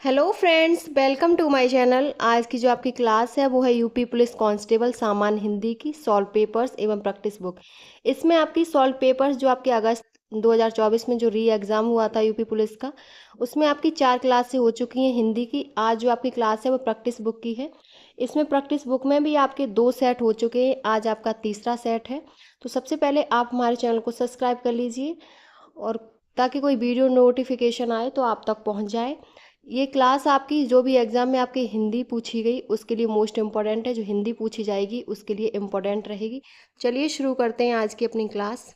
Hello friends, welcome to my channel. आज की जो आपकी क्लास है वो है यूपी पुलिस कांस्टेबल सामान्य हिंदी की सॉल्व पेपर्स एवं प्रैक्टिस बुक। इसमें आपकी सॉल्व पेपर्स जो आपके अगस्त 2024 में जो री एग्ज़ाम हुआ था यूपी पुलिस का, उसमें आपकी 4 क्लासें हो चुकी हैं हिंदी की। आज जो आपकी क्लास है वो प्रैक्टिस बुक की है। इसमें प्रैक्टिस बुक में भी आपके 2 सेट हो चुके हैं, आज आपका तीसरा सेट है। तो सबसे पहले आप हमारे चैनल को सब्सक्राइब कर लीजिए और ताकि कोई वीडियो नोटिफिकेशन आए तो आप तक पहुंच जाए। ये क्लास आपकी जो भी एग्ज़ाम में आपकी हिंदी पूछी गई उसके लिए मोस्ट इम्पॉर्टेंट है। जो हिंदी पूछी जाएगी उसके लिए इम्पॉर्टेंट रहेगी। चलिए शुरू करते हैं आज की अपनी क्लास।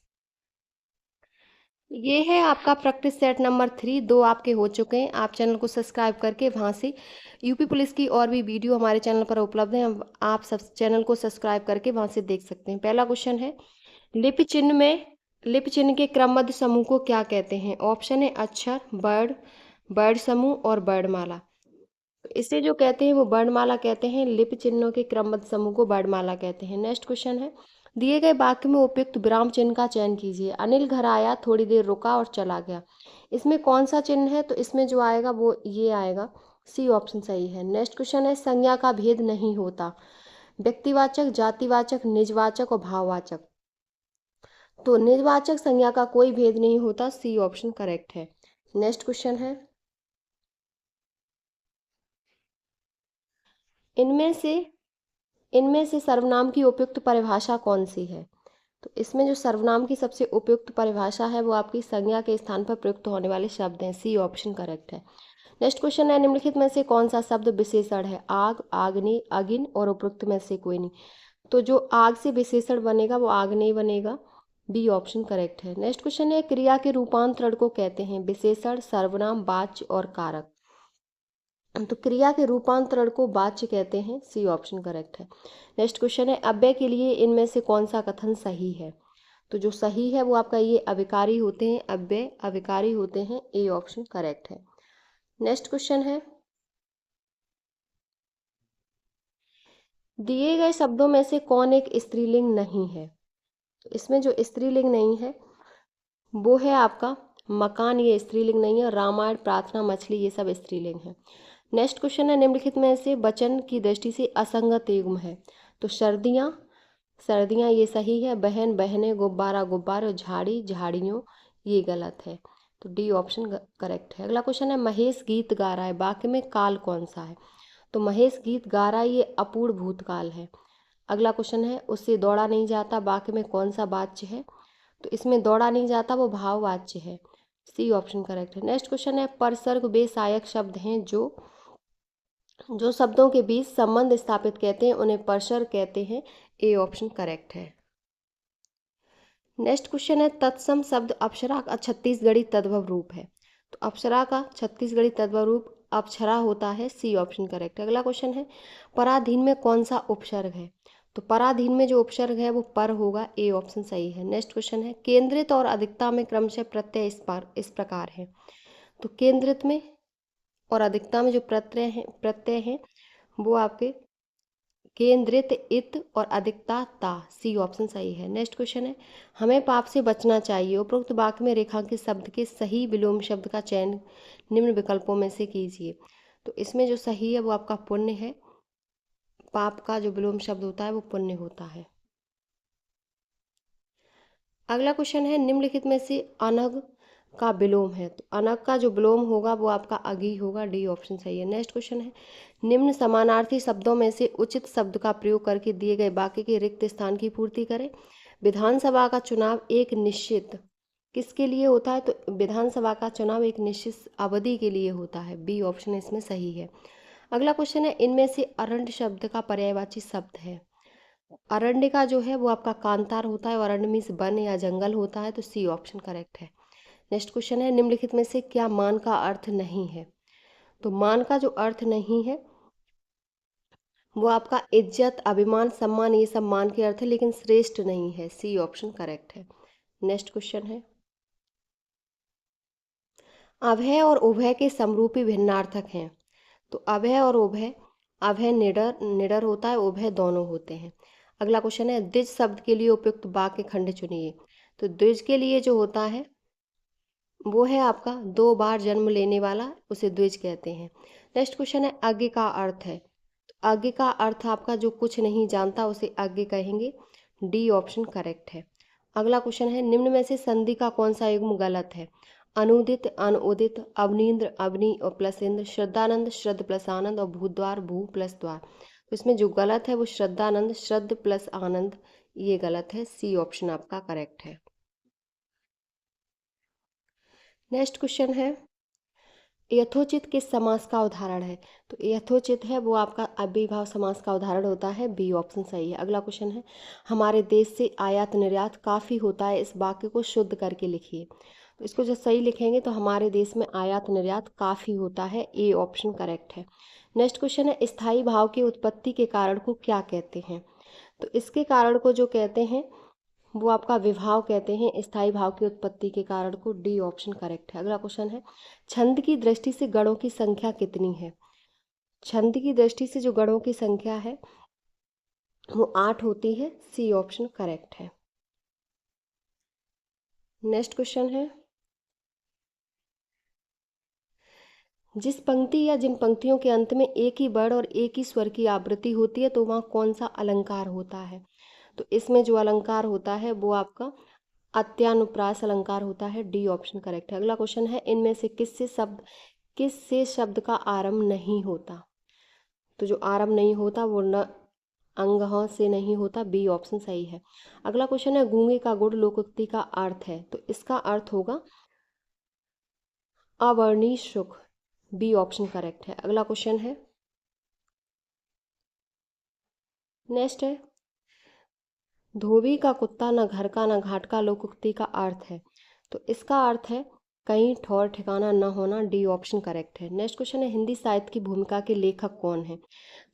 ये है आपका प्रैक्टिस सेट नंबर 3। 2 आपके हो चुके हैं। आप चैनल को सब्सक्राइब करके वहाँ से यूपी पुलिस की और भी वीडियो हमारे चैनल पर उपलब्ध हैं। आप सब चैनल को सब्सक्राइब करके वहाँ से देख सकते हैं। पहला क्वेश्चन है, लिपि चिन्ह के क्रमबद्ध समूह को क्या कहते हैं? ऑप्शन है अक्षर, वर्ड, वर्ण समूह और वर्णमाला। इसे जो कहते हैं वो वर्णमाला कहते हैं। लिपि चिन्हों के क्रमबद्ध समूह को वर्णमाला कहते हैं। नेक्स्ट क्वेश्चन है, दिए गए वाक्य में उपयुक्त विराम चिन्ह का चयन कीजिए। अनिल घर आया, थोड़ी देर रुका और चला गया। इसमें कौन सा चिन्ह है? तो इसमें जो आएगा वो ये आएगा, सी ऑप्शन सही है। नेक्स्ट क्वेश्चन है, संज्ञा का भेद नहीं होता। व्यक्तिवाचक, जातिवाचक, निजवाचक और भाववाचक। तो निजवाचक संज्ञा का कोई भेद नहीं होता, सी ऑप्शन करेक्ट है। नेक्स्ट क्वेश्चन है, इनमें से इनमें से सर्वनाम की उपयुक्त परिभाषा कौन सी है? तो इसमें जो सर्वनाम की सबसे उपयुक्त परिभाषा है वो आपकी संज्ञा के स्थान पर प्रयुक्त होने वाले शब्द हैं, सी ऑप्शन करेक्ट है। नेक्स्ट क्वेश्चन है, निम्नलिखित में से कौन सा शब्द विशेषण है? आग, आग्नेय, अगिन और उपयुक्त में से कोई नहीं। तो जो आग से विशेषण बनेगा वो आग्नेय बनेगा, बी ऑप्शन करेक्ट है। नेक्स्ट क्वेश्चन है, क्रिया के रूपांतरण को कहते हैं विशेषण, सर्वनाम, वाच्य और कारक। तो क्रिया के रूपांतरण को वाच्य कहते हैं, सी ऑप्शन करेक्ट है। नेक्स्ट क्वेश्चन है, अव्यय के लिए इनमें से कौन सा कथन सही है? तो जो सही है वो आपका ये अविकारी होते हैं, अव्यय अविकारी होते हैं, ए ऑप्शन करेक्ट है। नेक्स्ट क्वेश्चन है, दिए गए शब्दों में से कौन एक स्त्रीलिंग नहीं है? तो इसमें जो स्त्रीलिंग नहीं है वो है आपका मकान, ये स्त्रीलिंग नहीं है। रामायण, प्रार्थना, मछली ये सब स्त्रीलिंग है। नेक्स्ट क्वेश्चन है, निम्नलिखित में से वचन की दृष्टि से असंगत युग्म है। तो सर्दियाँ, सर्दियाँ ये सही है। बहन, बहनें, गुब्बारा, गुब्बारे और झाड़ी, झाड़ियों ये गलत है। तो डी ऑप्शन करेक्ट है। अगला क्वेश्चन है, महेश गीत गा रहा है, वाक्य में काल कौन सा है? तो महेश गीत गा रहा है ये अपूर्ण भूतकाल है। अगला क्वेश्चन है, उससे दौड़ा नहीं जाता, वाक्य में कौन सा वाच्य है? तो इसमें दौड़ा नहीं जाता वो भाववाच्य है, सी ऑप्शन करेक्ट है। नेक्स्ट क्वेश्चन है, परसर्ग वे सहायक शब्द हैं जो जो शब्दों के बीच संबंध स्थापित कहते हैं उन्हें परसर्ग कहते हैं, ए ऑप्शन करेक्ट है। नेक्स्ट क्वेश्चन है, तत्सम शब्द अप्सरा का छत्तीसगढ़ी तद्भव रूप है। तो अप्सरा का छत्तीसगढ़ी तद्भव रूप अप्सरा होता है, सी ऑप्शन करेक्ट है। अगला क्वेश्चन है, पराधीन में कौन सा उपसर्ग है? तो पराधीन में जो उपसर्ग है वो पर होगा, ए ऑप्शन सही है। नेक्स्ट क्वेश्चन है, केंद्रित और अधिकता में क्रमशः प्रत्यय इस प्रकार है। तो केंद्रित में और अधिकता में जो प्रत्यय हैं वो आपके केंद्रित, इत और अधिकता ता, सी ऑप्शन सही है। नेक्स्ट क्वेश्चन है, हमें पाप से बचना चाहिए। उपरोक्त वाक्य में रेखांकित शब्द के सही विलोम शब्द का चयन निम्न विकल्पों में से कीजिए। तो इसमें जो सही है वो आपका पुण्य है। पाप का जो विलोम शब्द होता है वो पुण्य होता है। अगला क्वेश्चन है, निम्नलिखित में से अनग का विलोम है। तो अनग का जो विलोम होगा वो आपका अगी होगा, डी ऑप्शन सही है। नेक्स्ट क्वेश्चन है, निम्न समानार्थी शब्दों में से उचित शब्द का प्रयोग करके दिए गए वाक्य के रिक्त स्थान की पूर्ति करें। विधानसभा का चुनाव एक निश्चित किसके लिए होता है? तो विधानसभा का चुनाव एक निश्चित अवधि के लिए होता है, बी ऑप्शन इसमें सही है। अगला क्वेश्चन है, इनमें से अरण्य शब्द का पर्यायवाची शब्द है। अरण्य का जो है वो आपका कांतार होता है और अरण्य मीन्स वन या जंगल होता है, तो सी ऑप्शन करेक्ट है। नेक्स्ट क्वेश्चन है, निम्नलिखित में से क्या मान का अर्थ नहीं है? तो मान का जो अर्थ नहीं है वो आपका इज्जत, अभिमान, सम्मान ये सब मान के अर्थ है, लेकिन श्रेष्ठ नहीं है, सी ऑप्शन करेक्ट है। नेक्स्ट क्वेश्चन है, अभय और उभय के समरूपी भिन्नार्थक हैं। तो अभय और उभय, अभय निडर निडर होता है, उभय दोनों होते हैं। अगला क्वेश्चन है, द्विज शब्द के लिए उपयुक्त वाक्य खंड चुनिए। तो द्विज के लिए जो होता है वो है आपका 2 बार जन्म लेने वाला, उसे द्विज कहते हैं। नेक्स्ट क्वेश्चन है अज्ञ का अर्थ है। तो अज्ञ का अर्थ आपका जो कुछ नहीं जानता उसे अज्ञ कहेंगे। डी ऑप्शन करेक्ट है। अगला क्वेश्चन है निम्न में से संधि का कौन सा युग्म गलत है? अनुदित, अनुदित, अवनींद्र, अवनी और प्लस इंद्र, श्रद्धानंद, श्रद्ध प्लस आनंद और भूद्वार, भू प्लस द्वार। तो इसमें जो गलत है वो श्रद्धानंद, श्रद्ध प्लस आनंद, ये गलत है। सी ऑप्शन आपका करेक्ट है। नेक्स्ट क्वेश्चन है यथोचित किस समास का उदाहरण है? तो यथोचित है वो आपका अव्ययीभाव समास का उदाहरण होता है। बी ऑप्शन सही है। अगला क्वेश्चन है हमारे देश से आयात निर्यात काफ़ी होता है, इस वाक्य को शुद्ध करके लिखिए। तो इसको जब सही लिखेंगे तो हमारे देश में आयात निर्यात काफ़ी होता है। ए ऑप्शन करेक्ट है। नेक्स्ट क्वेश्चन है स्थायी भाव की उत्पत्ति के कारण को क्या कहते हैं? तो इसके कारण को जो कहते हैं वो आपका विभाव कहते हैं। स्थायी भाव की उत्पत्ति के कारण को। डी ऑप्शन करेक्ट है। अगला क्वेश्चन है छंद की दृष्टि से गणों की संख्या कितनी है? छंद की दृष्टि से जो गणों की संख्या है वो 8 होती है। सी ऑप्शन करेक्ट है। नेक्स्ट क्वेश्चन है जिस पंक्ति या जिन पंक्तियों के अंत में एक ही वर्ण और एक ही स्वर की आवृत्ति होती है तो वहाँ कौन सा अलंकार होता है? तो इसमें जो अलंकार होता है वो आपका अत्यानुप्रास अलंकार होता है। डी ऑप्शन करेक्ट है। अगला क्वेश्चन है इनमें से किससे शब्द का आरंभ नहीं होता? तो जो आरंभ नहीं होता वो न अंग ह से नहीं होता। बी ऑप्शन सही है। अगला क्वेश्चन है गूंगे का गुण लोकोक्ति का अर्थ है। तो इसका अर्थ होगा अवर्णी सुख। बी ऑप्शन करेक्ट है। अगला क्वेश्चन है नेक्स्ट है धोबी का कुत्ता न घर का न घाट का लोकोक्ति का अर्थ है। तो इसका अर्थ है कहीं ठौर ठिकाना न होना। डी ऑप्शन करेक्ट है। नेक्स्ट क्वेश्चन है हिंदी साहित्य की भूमिका के लेखक कौन है?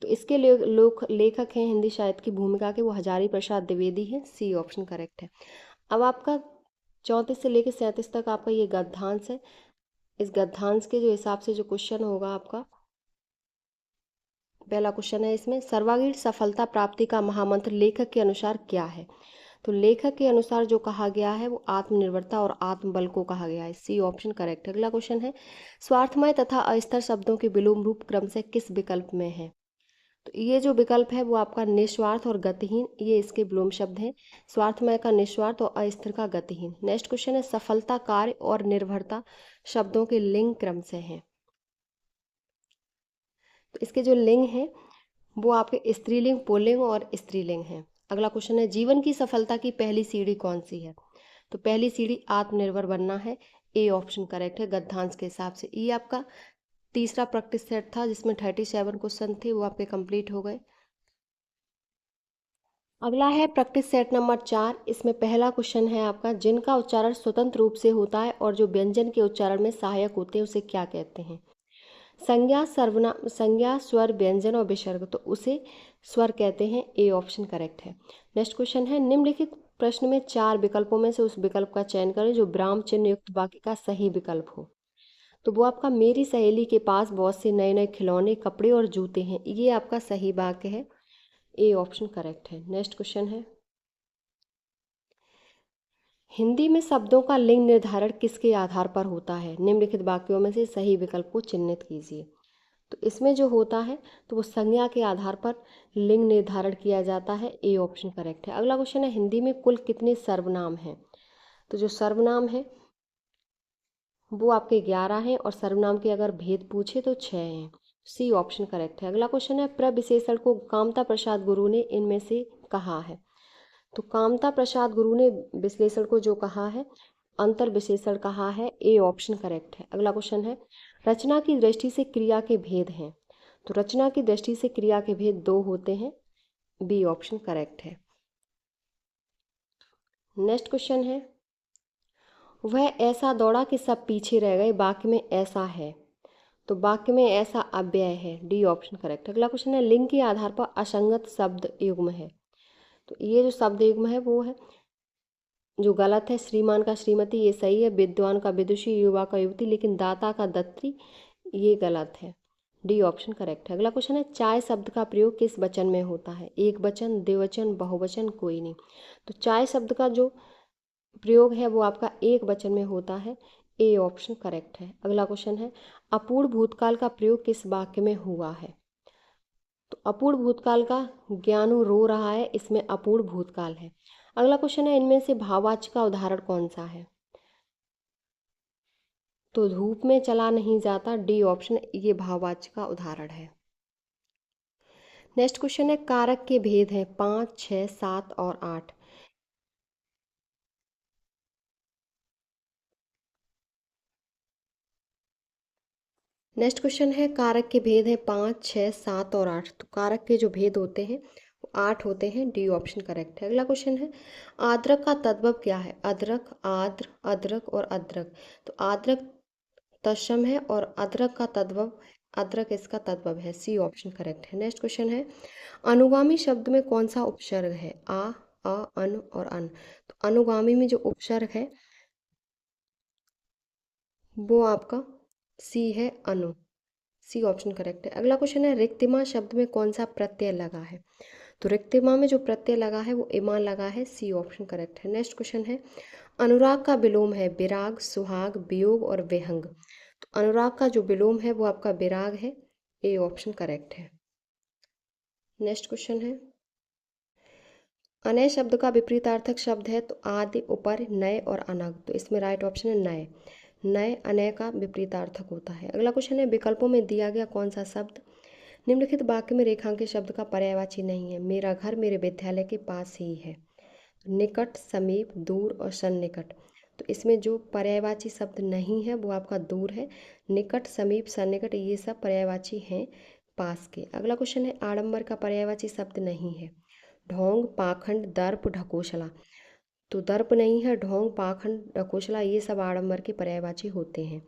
तो इसके लोग लेखक हैं हिंदी साहित्य की भूमिका के, वो हजारी प्रसाद द्विवेदी हैं। सी ऑप्शन करेक्ट है। अब आपका 34 से लेकर 37 तक आपका ये गद्यांश है। इस गद्यांश के जो हिसाब से जो क्वेश्चन होगा आपका पहला क्वेश्चन है इसमें सर्वांगीण सफलता प्राप्ति का महामंत्र लेखक के अनुसार क्या है? तो लेखक के अनुसार जो कहा गया है वो आत्मनिर्भरता और आत्मबल को कहा गया है। सी ऑप्शन करेक्ट है। अगला क्वेश्चन है स्वार्थमय तथा अस्थिर शब्दों के विलोम रूप क्रम से किस विकल्प में है? तो ये जो विकल्प है वो आपका निस्वार्थ और गतिहीन, ये इसके विलोम शब्द हैं। स्वार्थमय का निस्वार्थ और अस्थिर का गतिहीन। नेक्स्ट क्वेश्चन है सफलता कार्य और निर्भरता शब्दों के लिंग क्रम से हैं। तो इसके जो लिंग हैं वो आपके स्त्रीलिंग, पुल्लिंग और स्त्रीलिंग हैं। अगला क्वेश्चन है जीवन की सफलता की पहली सीढ़ी कौन सी है? तो पहली सीढ़ी आत्मनिर्भर बनना है। ए ऑप्शन करेक्ट है गद्यांश के हिसाब से। ये आपका तीसरा प्रैक्टिस सेट था जिसमें 37 क्वेश्चन थे, वो आपके कंप्लीट हो गए। अगला है प्रैक्टिस सेट नंबर 4। इसमें पहला क्वेश्चन है आपका जिनका उच्चारण स्वतंत्र रूप से होता है और जो व्यंजन के उच्चारण में सहायक होते हैं उसे क्या कहते हैं? संज्ञा, सर्वनाम, संज्ञा, स्वर, व्यंजन और विसर्ग, तो उसे स्वर कहते हैं। ए ऑप्शन करेक्ट है। नेक्स्ट क्वेश्चन है निम्नलिखित प्रश्न में 4 विकल्पों में से उस विकल्प का चयन करें जो विराम चिन्ह युक्त वाक्य का सही विकल्प हो। तो वो आपका मेरी सहेली के पास बहुत से नए नए खिलौने, कपड़े और जूते हैं, ये आपका सही वाक्य है। ए ऑप्शन करेक्ट है। नेक्स्ट क्वेश्चन है हिंदी में शब्दों का लिंग निर्धारण किसके आधार पर होता है? निम्नलिखित वाक्यों में से सही विकल्प को चिन्हित कीजिए। तो इसमें जो होता है तो वो संज्ञा के आधार पर लिंग निर्धारण किया जाता है। ए ऑप्शन करेक्ट है। अगला क्वेश्चन है हिंदी में कुल कितने सर्वनाम हैं? तो जो सर्वनाम है वो आपके 11 हैं और सर्वनाम के अगर भेद पूछे तो 6 हैं। सी ऑप्शन करेक्ट है। अगला क्वेश्चन है प्रविशेषण को कामता प्रसाद गुरु ने इनमें से कहा है। तो कामता प्रसाद गुरु ने विश्लेषण को जो कहा है अंतर विशेषण कहा है। ए ऑप्शन करेक्ट है। अगला क्वेश्चन है रचना की दृष्टि से क्रिया के भेद हैं। तो रचना की दृष्टि से क्रिया के भेद 2 होते हैं। बी ऑप्शन करेक्ट है। नेक्स्ट क्वेश्चन है वह ऐसा दौड़ा कि सब पीछे रह गए, वाक्य में ऐसा है। तो वाक्य में ऐसा अव्यय है। D option correct. अगला क्वेश्चन है लिंग के आधार पर असंगत शब्द युग्म है। तो ये जो शब्द युग्म है वो है जो गलत है श्रीमान का श्रीमती, ये सही है। विद्वान का विदुषी, युवा का युवती, लेकिन दाता का दत्री ये गलत है। डी ऑप्शन करेक्ट है। अगला क्वेश्चन है चाय शब्द का प्रयोग किस वचन में होता है? एक वचन, द्विवचन, बहुवचन, कोई नहीं। तो चाय शब्द का जो प्रयोग है वो आपका एक वचन में होता है। ए ऑप्शन करेक्ट है। अगला क्वेश्चन है, अपूर्ण भूतकाल का प्रयोग किस वाक्य में हुआ है? तो अपूर्ण भूतकाल का ज्ञानू रो रहा है, इसमें अपूर्ण भूतकाल है। अगला क्वेश्चन है, इनमें से भाववाच्य का उदाहरण कौन सा है? तो धूप में चला नहीं जाता, डी ऑप्शन ये भाववाच्य का उदाहरण है। नेक्स्ट क्वेश्चन है, कारक के भेद हैं 5, 6, 7 और 8। नेक्स्ट क्वेश्चन है, कारक के भेद हैं 5, 6, 7 और 8। तो कारक के जो भेद होते हैं वो 8 होते हैं, डी ऑप्शन करेक्ट है। अगला क्वेश्चन है, आद्रक का तद्भव क्या है? अदरक, आद्र, अदरक और अदरक। तो आद्रक तत्सम है और अदरक का तद्भव, अदरक इसका तद्भव है, सी ऑप्शन करेक्ट है। नेक्स्ट क्वेश्चन है, अनुगामी शब्द में कौन सा उपसर्ग है? अ, अन और अन। तो अनुगामी में जो उपसर्ग है वो आपका सी है, अनु, सी ऑप्शन करेक्ट है। अगला क्वेश्चन है, रिक्तिमा शब्द में कौन सा प्रत्यय लगा है? तो रिक्तिमा में जो प्रत्यय लगा है वो इमा लगा है, सी ऑप्शन करेक्ट है। नेक्स्ट क्वेश्चन है, अनुराग का विलोम है विराग, सुहाग, वियोग और विहंग। तो अनुराग का जो विलोम है वो आपका विराग है, ए ऑप्शन करेक्ट है। नेक्स्ट क्वेश्चन है, अनय शब्द का विपरीतार्थक शब्द है, तो आदि, उपर, नय और अनग। तो इसमें राइट ऑप्शन है नय। नय अनय का विपरीतार्थक होता है। अगला क्वेश्चन है, विकल्पों में दिया गया कौन सा शब्द निम्नलिखित वाक्य में रेखांकित शब्द का पर्यायवाची नहीं है? मेरा घर मेरे विद्यालय के पास ही है। निकट, समीप, दूर और सन्निकट। तो इसमें जो पर्यायवाची शब्द नहीं है वो आपका दूर है। निकट, समीप, सन्निकट ये सब पर्यायवाची हैं पास के। अगला क्वेश्चन है, आडंबर का पर्यायवाची शब्द नहीं है? ढोंग, पाखंड, दर्प, ढकोसला। तो दर्प नहीं है, ढोंग, पाखंड, ढकोसला ये सब आडंबर के पर्यायवाची होते हैं।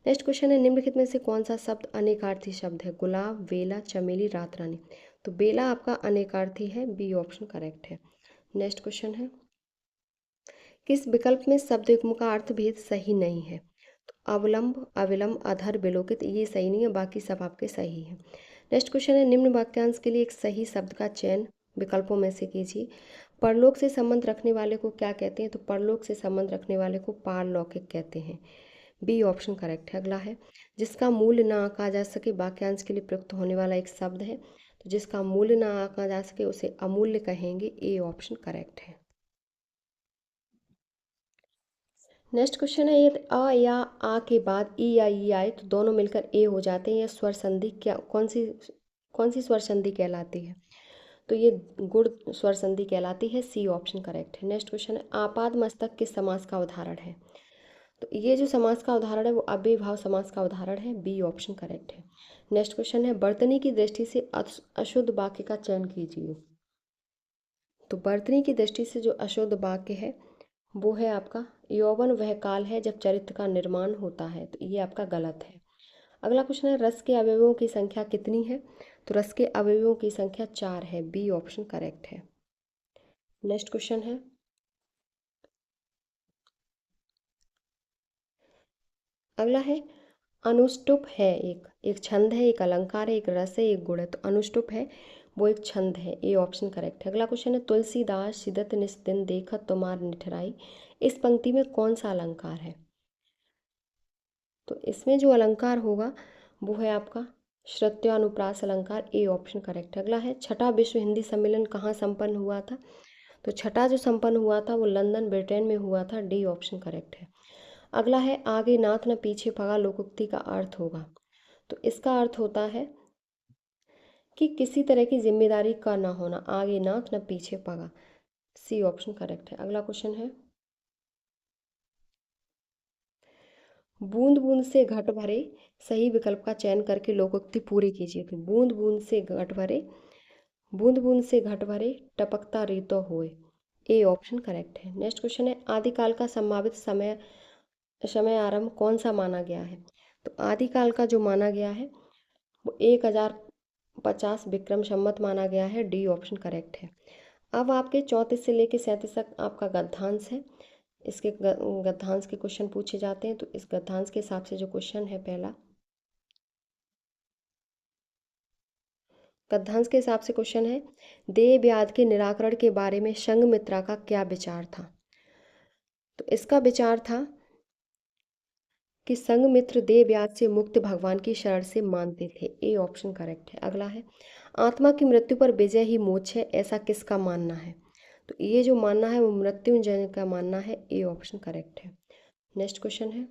नेक्स्ट क्वेश्चन है, निम्नलिखित में से कौन सा शब्द अनेकार्थी शब्द है? गुलाब, बेला, चमेली, रात रानी। तो बेला आपका अनेकार्थी है, बी ऑप्शन करेक्ट है। नेक्स्ट क्वेश्चन है, किस विकल्प में शब्द युग्म का अर्थ भेद सही नहीं है? तो अवलंब, अविलंब, अधर, विलोकित ये सही नहीं है, बाकी सब आपके सही हैं। नेक्स्ट क्वेश्चन है, निम्न वाक्यांश के लिए एक सही शब्द का चयन विकल्पों में से कीजिए। परलोक से संबंध रखने वाले को क्या कहते हैं? तो परलोक से संबंध रखने वाले को पारलौकिक कहते हैं, बी ऑप्शन करेक्ट है। अगला है, जिसका मूल्य ना आंका जा सके, वाक्यांश के लिए प्रयुक्त होने वाला एक शब्द है। तो जिसका मूल्य ना आंका जा सके उसे अमूल्य कहेंगे, ए ऑप्शन करेक्ट है। नेक्स्ट क्वेश्चन है, यदि अ या आ के बाद ई या ई आए तो दोनों मिलकर ए हो जाते हैं, यह स्वर संधि क्या, कौन सी स्वर संधि कहलाती है? तो ये गुण स्वर संधि कहलाती है, सी ऑप्शन करेक्ट है। नेक्स्ट क्वेश्चन है, आपाद मस्तक किस समास का उदाहरण है? तो ये जो समास का उदाहरण है वो अव्ययीभाव समास का उदाहरण है, बी ऑप्शन करेक्ट है। नेक्स्ट क्वेश्चन है, वर्तनी की दृष्टि से अशुद्ध वाक्य का चयन कीजिए। तो वर्तनी की दृष्टि से जो अशुद्ध वाक्य है वो है आपका, यौवन वह काल है जब चरित्र का निर्माण होता है। तो ये आपका गलत है। अगला क्वेश्चन है, रस के अवयवों की संख्या कितनी है? तो रस के अवयवों की संख्या 4 है, बी ऑप्शन करेक्ट है। नेक्स्ट क्वेश्चन है, अगला है, अनुष्टुप है, एक एक छंद है, एक अलंकार है, एक रस है, एक गुण है। तो अनुष्टुप है वो एक छंद है, ए ऑप्शन करेक्ट है। अगला क्वेश्चन है, तुलसीदास सिदत निस दिन देखत तुम्हार निठराई। इस पंक्ति में कौन सा अलंकार है? तो इसमें जो अलंकार होगा वो है आपका श्रुत्यानुप्रास अलंकार, ए ऑप्शन करेक्ट है। अगला है, छठा विश्व हिंदी सम्मेलन कहाँ संपन्न हुआ था? तो छठा जो संपन्न हुआ था वो लंदन ब्रिटेन में हुआ था, डी ऑप्शन करेक्ट है। अगला है, आगे नाथ न पीछे पगा लोकोक्ति का अर्थ होगा। तो इसका अर्थ होता है कि किसी तरह की जिम्मेदारी का ना होना, आगे नाथ न पीछे पगा, सी ऑप्शन करेक्ट है। अगला क्वेश्चन है, बूंद बूंद से घट भरे, सही विकल्प का चयन करके लोकोक्ति पूरी कीजिए। तो बूंद बूंद से घट भरे, बूंद बूंद से घट भरे, टपकता रेतो होए, ए ऑप्शन करेक्ट है। नेक्स्ट क्वेश्चन है, आदिकाल का संभावित समय समय आरंभ कौन सा माना गया है? तो आदिकाल का जो माना गया है वो 1050 विक्रम संवत माना गया है, डी ऑप्शन करेक्ट है। अब आपके 34 से लेके 37 तक आपका गद्यांश है। इसके गद्यांश के क्वेश्चन पूछे जाते हैं। तो इस गद्यांश के हिसाब से जो क्वेश्चन है पहला, गद्यांश के हिसाब से क्वेश्चन है, देह व्याध के निराकरण के बारे में संघमित्रा का क्या विचार था? तो इसका विचार था कि संघमित्र देह व्याध से मुक्त भगवान की शरण से मानते थे। ए ऑप्शन करेक्ट है। अगला है, आत्मा की मृत्यु पर विजय ही मोक्ष है, ऐसा किसका मानना है? तो ये जो मानना है वो मृत्युंजय का मानना है। ए ऑप्शन करेक्ट है। नेक्स्ट क्वेश्चन है,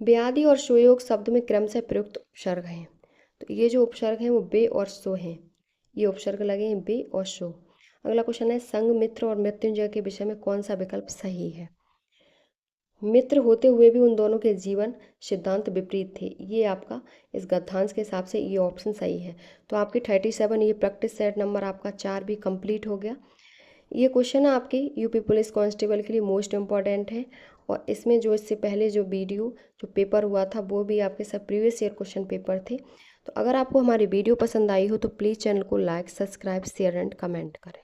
व्याधि और सुयोग शब्द में क्रमशः प्रयुक्त उपसर्ग हैं। तो ये जो उपसर्ग हैं वो बे और सो हैं। ये उपसर्ग लगे हैं बे और सो। अगला क्वेश्चन है, संग मित्र और मृत्युंजय के विषय में कौन सा विकल्प सही है? मित्र होते हुए भी उन दोनों के जीवन सिद्धांत विपरीत थे। ये आपका इस गद्यांश के हिसाब से ये ऑप्शन सही है। तो आपकी 37 ये प्रैक्टिस सेट नंबर आपका 4 भी कंप्लीट हो गया। ये क्वेश्चन है आपके यूपी पुलिस कांस्टेबल के लिए मोस्ट इम्पॉर्टेंट है। और इसमें जो इससे पहले जो वीडियो जो पेपर हुआ था वो भी आपके सब प्रीवियस ईयर क्वेश्चन पेपर थे। तो अगर आपको हमारी वीडियो पसंद आई हो तो प्लीज़ चैनल को like, subscribe, share and comment करें।